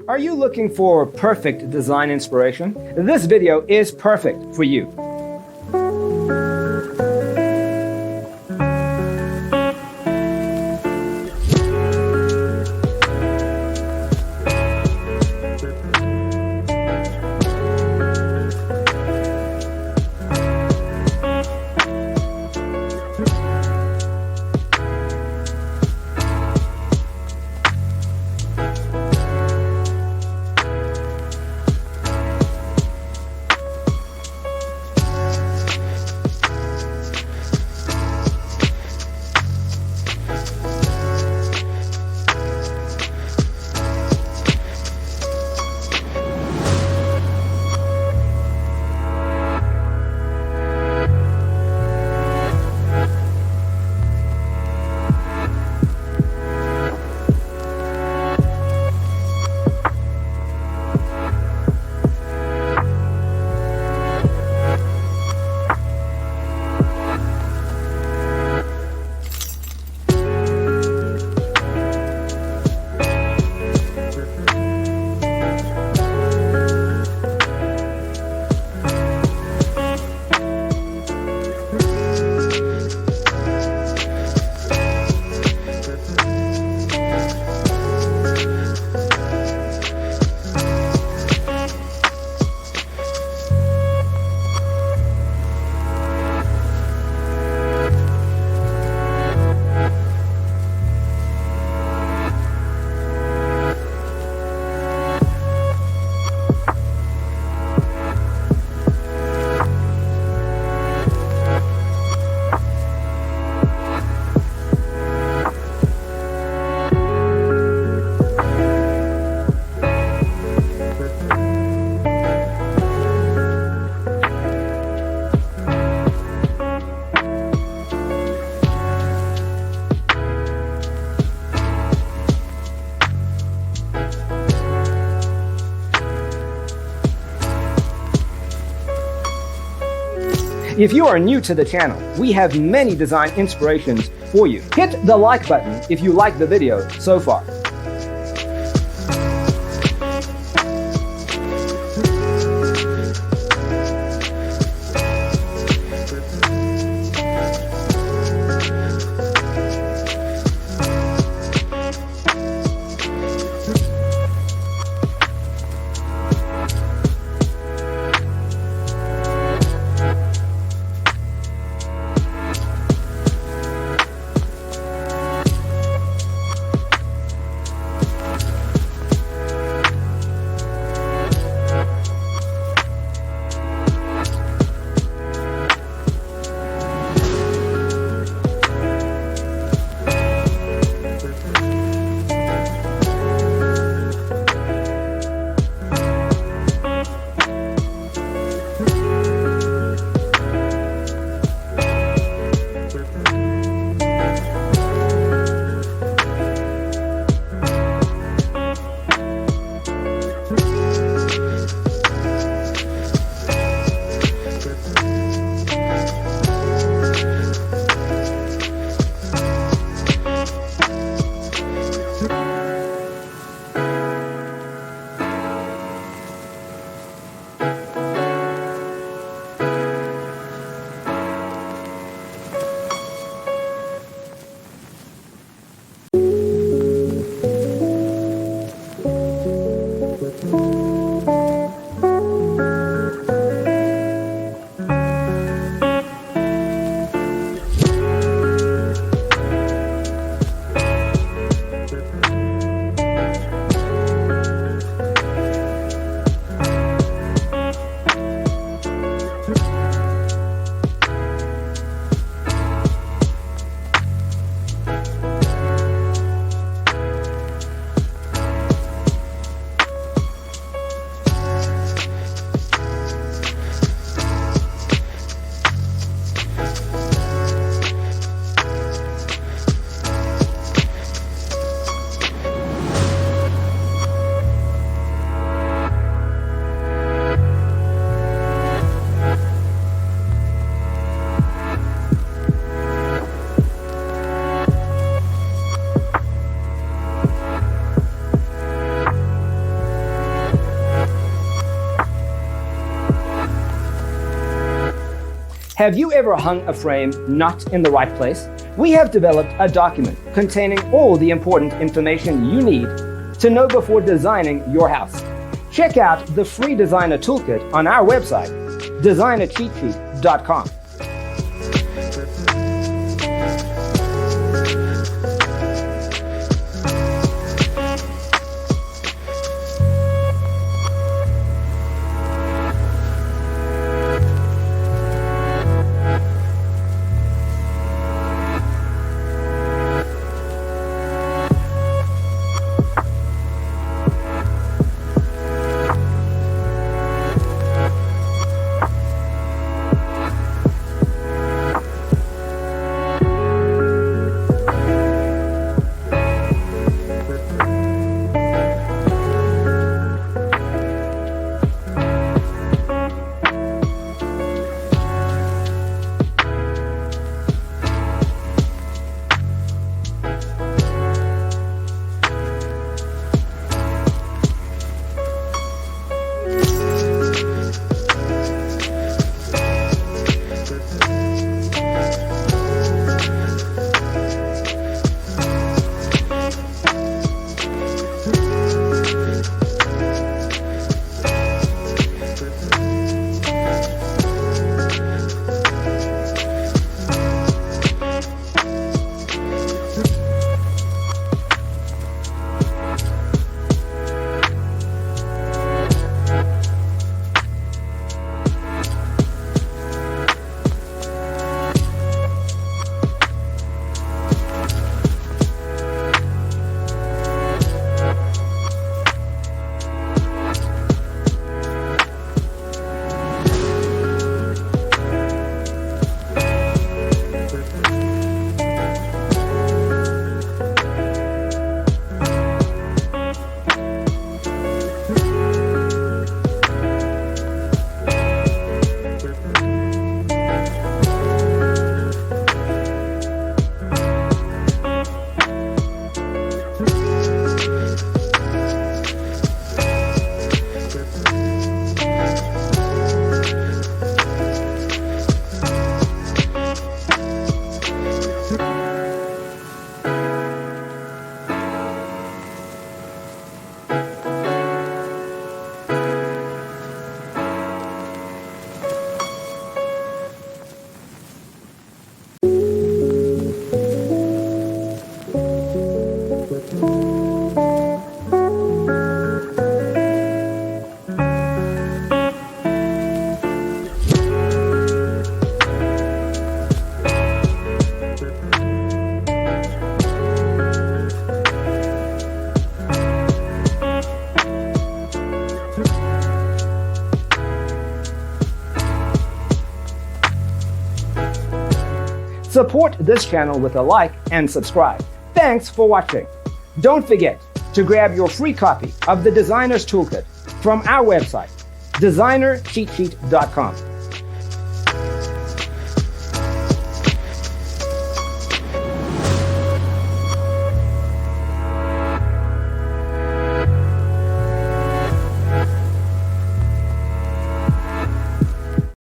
Are you looking for perfect design inspiration? This video is perfect for you. If you are new to the channel, we have many design inspirations for you. Hit the like button if you like the video so far. Have you ever hung a frame not in the right place? We have developed a document containing all the important information you need to know before designing your house. Check out the free designer toolkit on our website, designercheatsheet.com. Support this channel with a like and subscribe. Thanks for watching. Don't forget to grab your free copy of the Designer's Toolkit from our website, designercheatsheet.com.